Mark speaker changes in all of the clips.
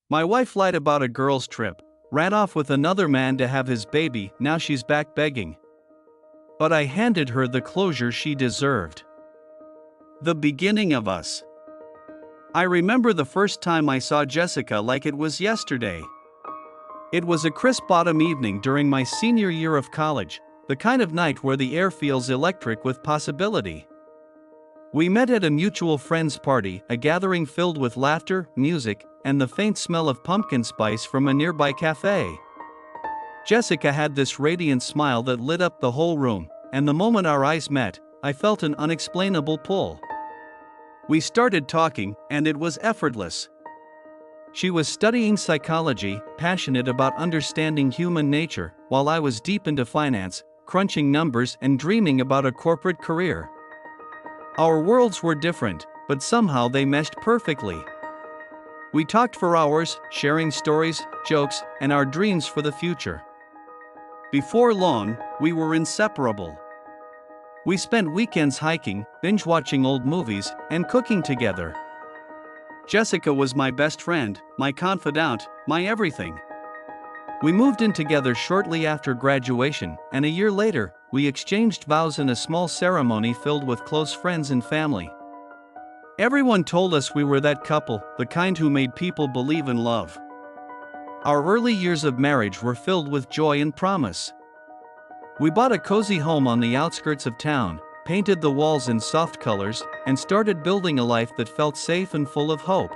Speaker 1: My wife lied about a girl's trip, ran off with another man to have his baby, now she's back begging. But I handed her the closure she deserved. The beginning of us. I remember the first time I saw Jessica like it was yesterday. It was a crisp autumn evening during my senior year of college, the kind of night where the air feels electric with possibility. We met at a mutual friend's party, a gathering filled with laughter, music, and the faint smell of pumpkin spice from a nearby cafe. Jessica had this radiant smile that lit up the whole room, and the moment our eyes met, I felt an unexplainable pull. We started talking, and it was effortless. She was studying psychology, passionate about understanding human nature, while I was deep into finance, crunching numbers and dreaming about a corporate career. Our worlds were different, but somehow they meshed perfectly. We talked for hours, sharing stories, jokes, and our dreams for the future. Before long, we were inseparable. We spent weekends hiking, binge-watching old movies, and cooking together. Jessica was my best friend, my confidant, my everything. We moved in together shortly after graduation, and a year later, we exchanged vows in a small ceremony filled with close friends and family. Everyone told us we were that couple, the kind who made people believe in love. Our early years of marriage were filled with joy and promise. We bought a cozy home on the outskirts of town, painted the walls in soft colors, and started building a life that felt safe and full of hope.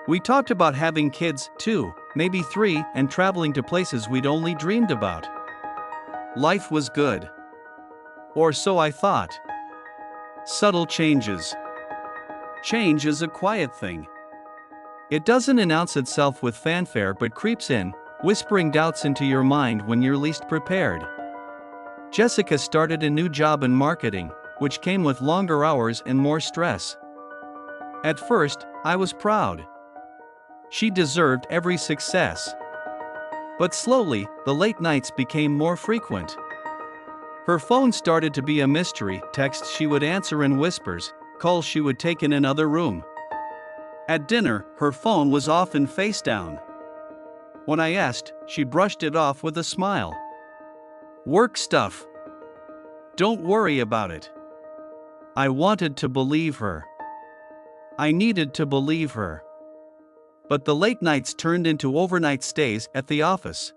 Speaker 1: We talked about having kids, too, maybe 3, and traveling to places we'd only dreamed about. Life was good. Or so I thought. Subtle changes. Change is a quiet thing. It doesn't announce itself with fanfare but creeps in, whispering doubts into your mind when you're least prepared. Jessica started a new job in marketing, which came with longer hours and more stress. At first, I was proud. She deserved every success. But slowly, the late nights became more frequent. Her phone started to be a mystery, texts she would answer in whispers, calls she would take in another room. At dinner, her phone was often face down. When I asked, she brushed it off with a smile. Work stuff. Don't worry about it. I wanted to believe her. I needed to believe her. But the late nights turned into overnight stays at the office.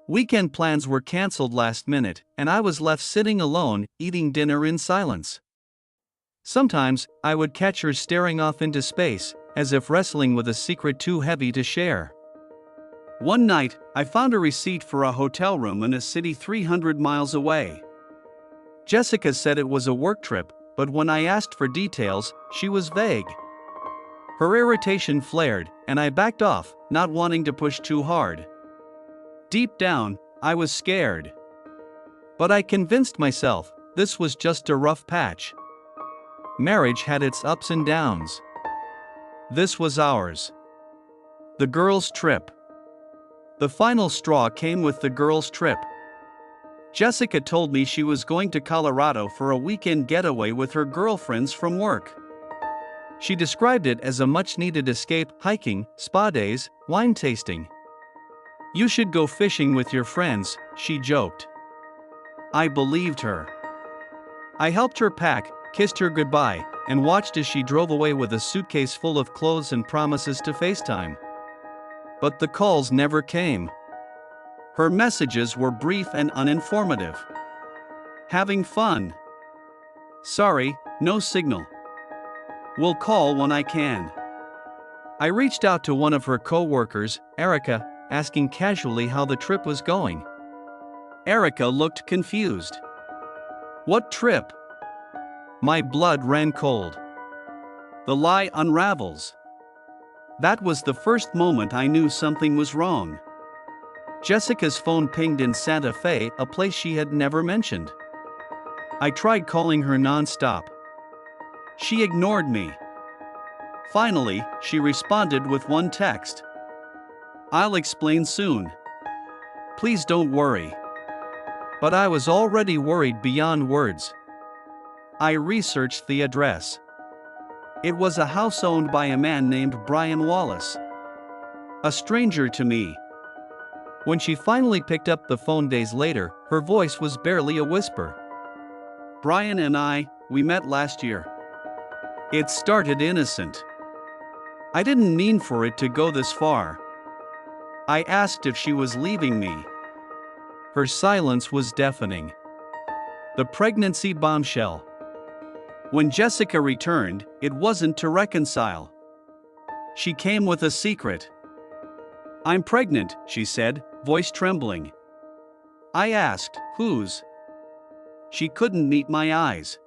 Speaker 1: Weekend plans were canceled last minute, and I was left sitting alone, eating dinner in silence. Sometimes, I would catch her staring off into space, as if wrestling with a secret too heavy to share. One night, I found a receipt for a hotel room in a city 300 miles away. Jessica said it was a work trip, but when I asked for details, she was vague. Her irritation flared, and I backed off, not wanting to push too hard. Deep down, I was scared. But I convinced myself, this was just a rough patch. Marriage had its ups and downs. This was ours. The girls' trip. The final straw came with the girls' trip. Jessica told me she was going to Colorado for a weekend getaway with her girlfriends from work. She described it as a much-needed escape, hiking, spa days, wine tasting. You should go fishing with your friends, she joked. I believed her. I helped her pack, kissed her goodbye, and watched as she drove away with a suitcase full of clothes and promises to FaceTime. But the calls never came. Her messages were brief and uninformative. Having fun. Sorry, no signal. Will call when I can. I reached out to one of her co-workers, Erica, asking casually how the trip was going. Erica looked confused. What trip? My blood ran cold. The lie unravels. That was the first moment I knew something was wrong. Jessica's phone pinged in Santa Fe, a place she had never mentioned. I tried calling her non-stop. She ignored me. Finally, she responded with one text. I'll explain soon. Please don't worry. But I was already worried beyond words. I researched the address. It was a house owned by a man named Brian Wallace. a stranger to me. When she finally picked up the phone days later, her voice was barely a whisper. Brian and we met last year. It started innocent. I didn't mean for it to go this far. I asked if she was leaving me. Her silence was deafening. The pregnancy bombshell. When Jessica returned, it wasn't to reconcile. She came with a secret. I'm pregnant, she said, voice trembling. I asked, whose? She couldn't meet my eyes.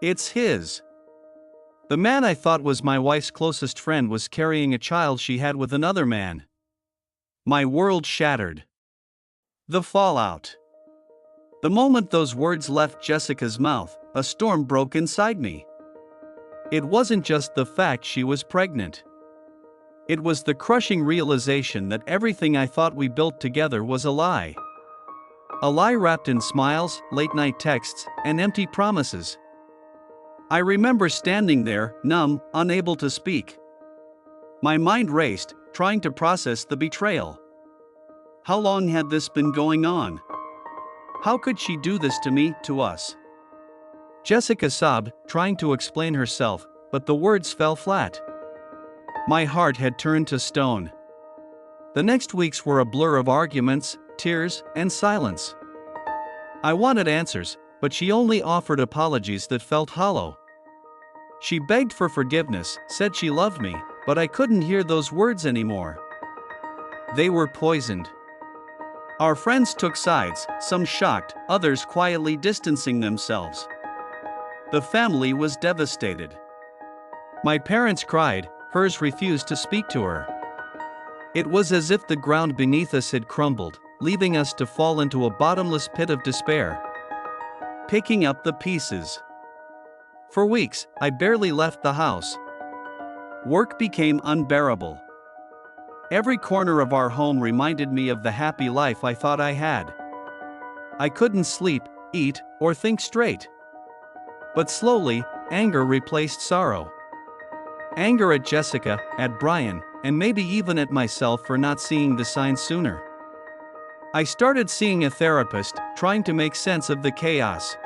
Speaker 1: It's his. The man I thought was my wife's closest friend was carrying a child she had with another man. My world shattered. The fallout. The moment those words left Jessica's mouth, a storm broke inside me. It wasn't just the fact she was pregnant. It was the crushing realization that everything I thought we built together was a lie. A lie wrapped in smiles, late-night texts, and empty promises. I remember standing there, numb, unable to speak. My mind raced, trying to process the betrayal. How long had this been going on? How could she do this to me, to us? Jessica sobbed, trying to explain herself, but the words fell flat. My heart had turned to stone. The next weeks were a blur of arguments, tears, and silence. I wanted answers, but she only offered apologies that felt hollow. She begged for forgiveness, said she loved me, but I couldn't hear those words anymore. They were poisoned. Our friends took sides, some shocked, others quietly distancing themselves. The family was devastated. My parents cried, hers refused to speak to her. It was as if the ground beneath us had crumbled, leaving us to fall into a bottomless pit of despair. Picking up the pieces. For weeks, I barely left the house. Work became unbearable. Every corner of our home reminded me of the happy life I thought I had. I couldn't sleep, eat, or think straight. But slowly, anger replaced sorrow. Anger at Jessica, at Brian, and maybe even at myself for not seeing the signs sooner. I started seeing a therapist, trying to make sense of the chaos.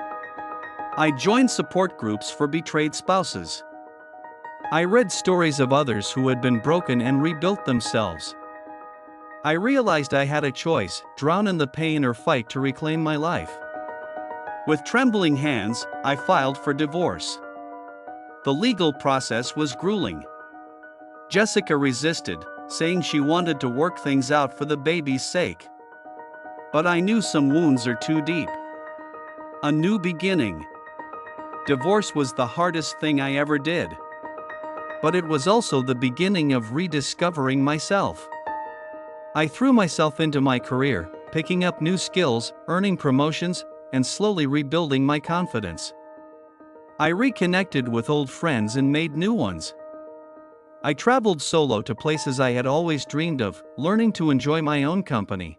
Speaker 1: I joined support groups for betrayed spouses. I read stories of others who had been broken and rebuilt themselves. I realized I had a choice: drown in the pain or fight to reclaim my life. With trembling hands, I filed for divorce. The legal process was grueling. Jessica resisted, saying she wanted to work things out for the baby's sake. But I knew some wounds are too deep. A new beginning. Divorce was the hardest thing I ever did. But it was also the beginning of rediscovering myself. I threw myself into my career, picking up new skills, earning promotions, and slowly rebuilding my confidence. I reconnected with old friends and made new ones. I traveled solo to places I had always dreamed of, learning to enjoy my own company.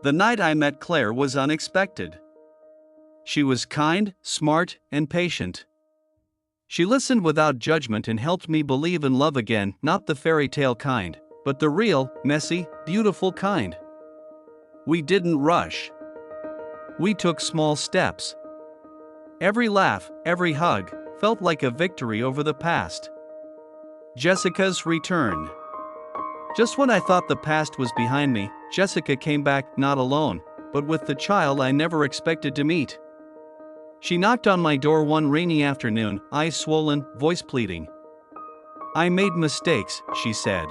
Speaker 1: The night I met Claire was unexpected. She was kind, smart, and patient. She listened without judgment and helped me believe in love again, not the fairy tale kind, but the real, messy, beautiful kind. We didn't rush. We took small steps. Every laugh, every hug, felt like a victory over the past. Jessica's return. Just when I thought the past was behind me, Jessica came back, not alone, but with the child I never expected to meet. She knocked on my door one rainy afternoon, eyes swollen, voice pleading. I made mistakes, she said.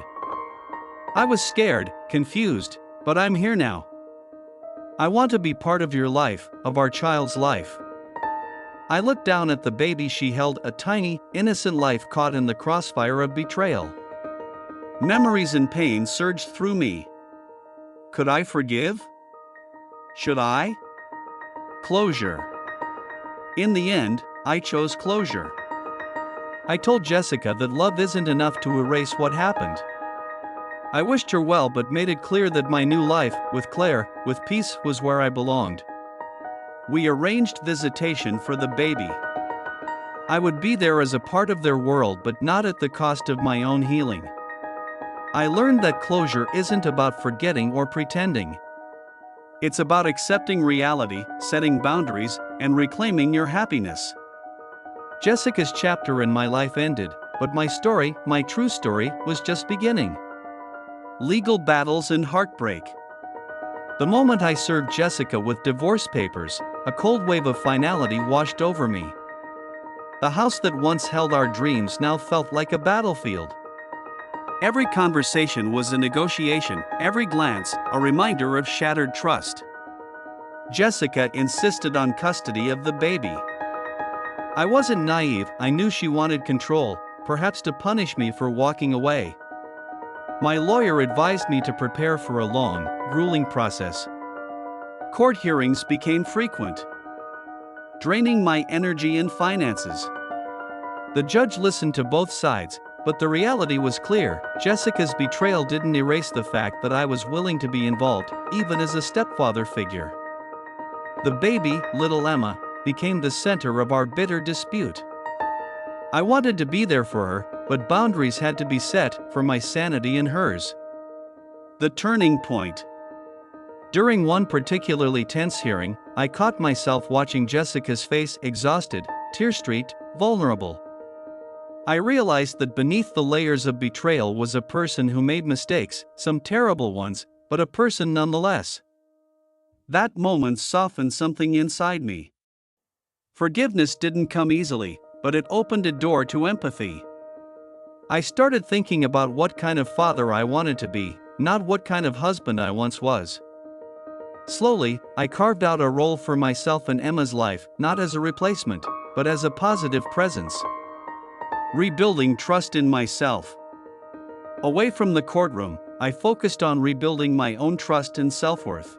Speaker 1: I was scared, confused, but I'm here now. I want to be part of your life, of our child's life. I looked down at the baby she held, a tiny, innocent life caught in the crossfire of betrayal. Memories and pain surged through me. Could I forgive? Should I? Closure. In the end, I chose closure. I told Jessica that love isn't enough to erase what happened. I wished her well but made it clear that my new life, with Claire, with peace, was where I belonged. We arranged visitation for the baby. I would be there as a part of their world but not at the cost of my own healing. I learned that closure isn't about forgetting or pretending. It's about accepting reality, setting boundaries, and reclaiming your happiness. Jessica's chapter in my life ended, but my story, my true story, was just beginning. Legal battles and heartbreak. The moment I served Jessica with divorce papers, a cold wave of finality washed over me. The house that once held our dreams now felt like a battlefield. Every conversation was a negotiation, every glance, a reminder of shattered trust. Jessica insisted on custody of the baby. I wasn't naive, I knew she wanted control, perhaps to punish me for walking away. My lawyer advised me to prepare for a long, grueling process. Court hearings became frequent, draining my energy and finances. The judge listened to both sides, but the reality was clear. Jessica's betrayal didn't erase the fact that I was willing to be involved, even as a stepfather figure. The baby, little Emma, became the center of our bitter dispute. I wanted to be there for her, but boundaries had to be set for my sanity and hers. The turning point. During one particularly tense hearing, I caught myself watching Jessica's face, exhausted, tear-streaked, vulnerable. I realized that beneath the layers of betrayal was a person who made mistakes, some terrible ones, but a person nonetheless. That moment softened something inside me. Forgiveness didn't come easily, but it opened a door to empathy. I started thinking about what kind of father I wanted to be, not what kind of husband I once was. Slowly, I carved out a role for myself in Emma's life, not as a replacement, but as a positive presence. Rebuilding trust in myself. Away from the courtroom, I focused on rebuilding my own trust and self-worth.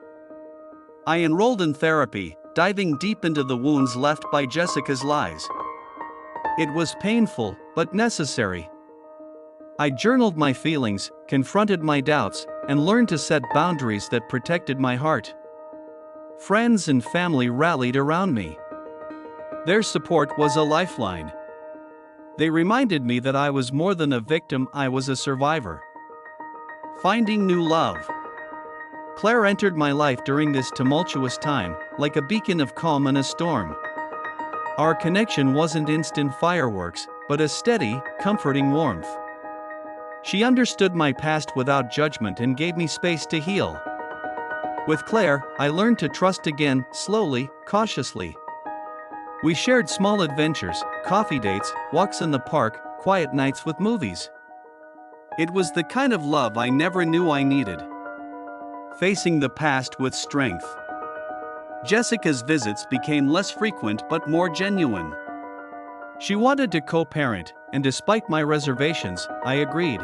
Speaker 1: I enrolled in therapy, diving deep into the wounds left by Jessica's lies. It was painful, but necessary. I journaled my feelings, confronted my doubts, and learned to set boundaries that protected my heart. Friends and family rallied around me. Their support was a lifeline. They reminded me that I was more than a victim, I was a survivor. Finding new love. Claire entered my life during this tumultuous time, like a beacon of calm in a storm. Our connection wasn't instant fireworks, but a steady, comforting warmth. She understood my past without judgment and gave me space to heal. With Claire, I learned to trust again, slowly, cautiously. We shared small adventures, coffee dates, walks in the park, quiet nights with movies. It was the kind of love I never knew I needed. Facing the past with strength. Jessica's visits became less frequent but more genuine. She wanted to co-parent, and despite my reservations, I agreed.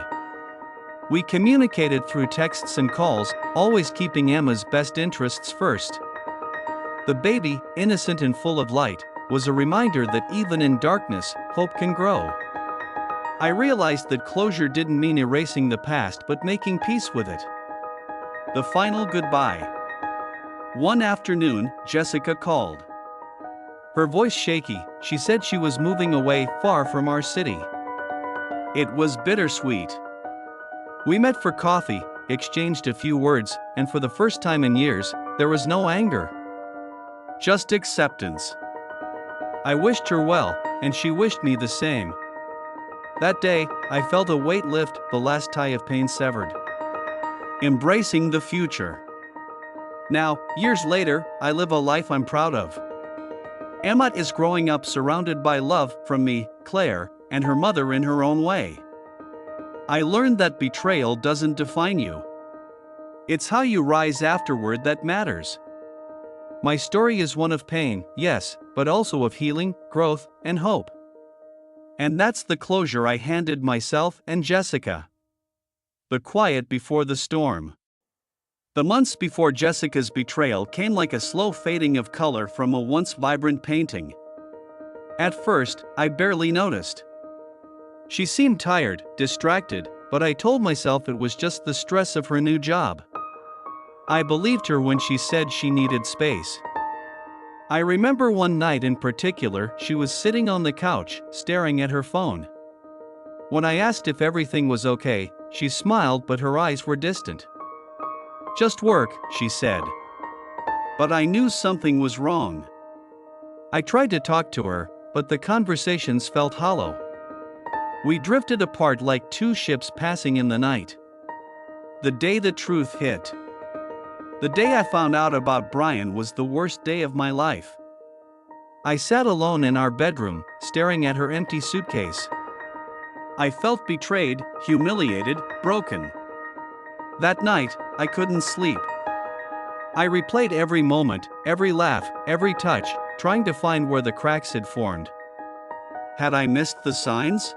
Speaker 1: We communicated through texts and calls, always keeping Emma's best interests first. The baby, innocent and full of light, was a reminder that even in darkness, hope can grow. I realized that closure didn't mean erasing the past but making peace with it. The final goodbye. One afternoon, Jessica called. Her voice shaky, she said she was moving away far from our city. It was bittersweet. We met for coffee, exchanged a few words, and for the first time in years, there was no anger. Just acceptance. I wished her well, and she wished me the same. That day, I felt a weight lift, the last tie of pain severed. Embracing the future. Now, years later, I live a life I'm proud of. Emma is growing up surrounded by love from me, Claire, and her mother in her own way. I learned that betrayal doesn't define you. It's how you rise afterward that matters. My story is one of pain, yes, but also of healing, growth, and hope. And that's the closure I handed myself and Jessica. The quiet before the storm. The months before Jessica's betrayal came like a slow fading of color from a once vibrant painting. At first, I barely noticed. She seemed tired, distracted, but I told myself it was just the stress of her new job. I believed her when she said she needed space. I remember one night in particular, she was sitting on the couch, staring at her phone. When I asked if everything was okay, She smiled, but her eyes were distant. "Just work," she said. But I knew something was wrong. I tried to talk to her, but the conversations felt hollow. We drifted apart like two ships passing in the night. The day the truth hit. The day I found out about Brian was the worst day of my life. I sat alone in our bedroom, staring at her empty suitcase. I felt betrayed, humiliated, broken. That night, I couldn't sleep. I replayed every moment, every laugh, every touch, trying to find where the cracks had formed. Had I missed the signs?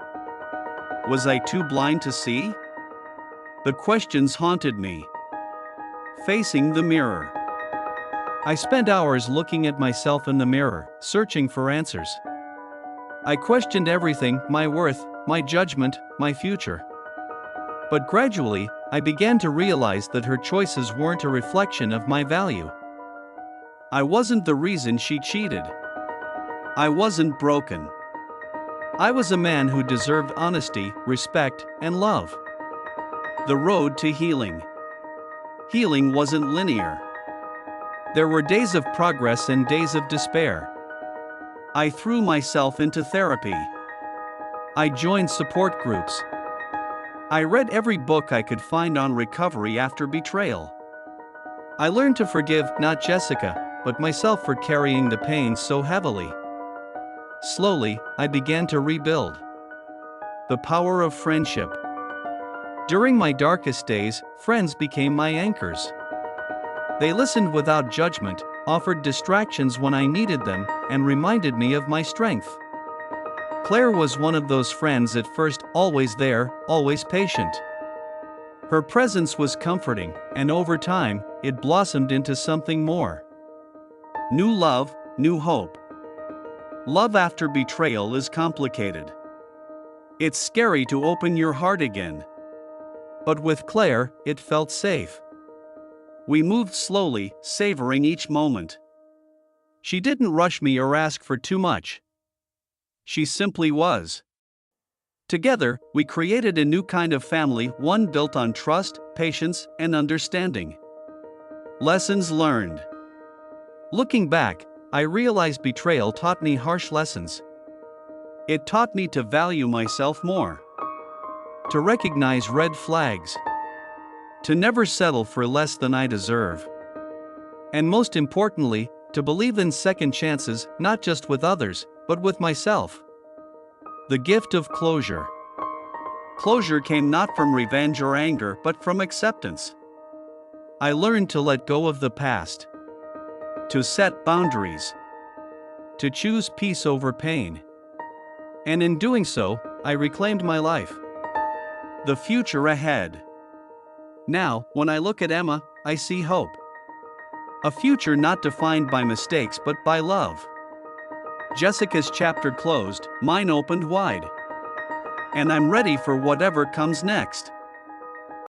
Speaker 1: Was I too blind to see? The questions haunted me. Facing the mirror. I spent hours looking at myself in the mirror, searching for answers. I questioned everything: my worth, my judgment, my future. But gradually, I began to realize that her choices weren't a reflection of my value. I wasn't the reason she cheated. I wasn't broken. I was a man who deserved honesty, respect, and love. The road to healing. Healing wasn't linear. There were days of progress and days of despair. I threw myself into therapy. I joined support groups. I read every book I could find on recovery after betrayal. I learned to forgive not Jessica, but myself for carrying the pain so heavily. Slowly, I began to rebuild. The power of friendship. During my darkest days, friends became my anchors. They listened without judgment, offered distractions when I needed them, and reminded me of my strength. Claire was one of those friends, at first always there, always patient. Her presence was comforting, and over time, it blossomed into something more. New love, new hope. Love after betrayal is complicated. It's scary to open your heart again. But with Claire, it felt safe. We moved slowly, savoring each moment. She didn't rush me or ask for too much. She simply was. Together, we created a new kind of family, one built on trust, patience, and understanding. Lessons learned. Looking back, I realized betrayal taught me harsh lessons. It taught me to value myself more, to recognize red flags, to never settle for less than I deserve. And most importantly, to believe in second chances, not just with others, but with myself. The gift of closure. Closure came not from revenge or anger, but from acceptance. I learned to let go of the past, to set boundaries, to choose peace over pain. And in doing so, I reclaimed my life. The future ahead. Now, when I look at Emma, I see hope. A future not defined by mistakes but by love. Jessica's chapter closed, mine opened wide. And I'm ready for whatever comes next.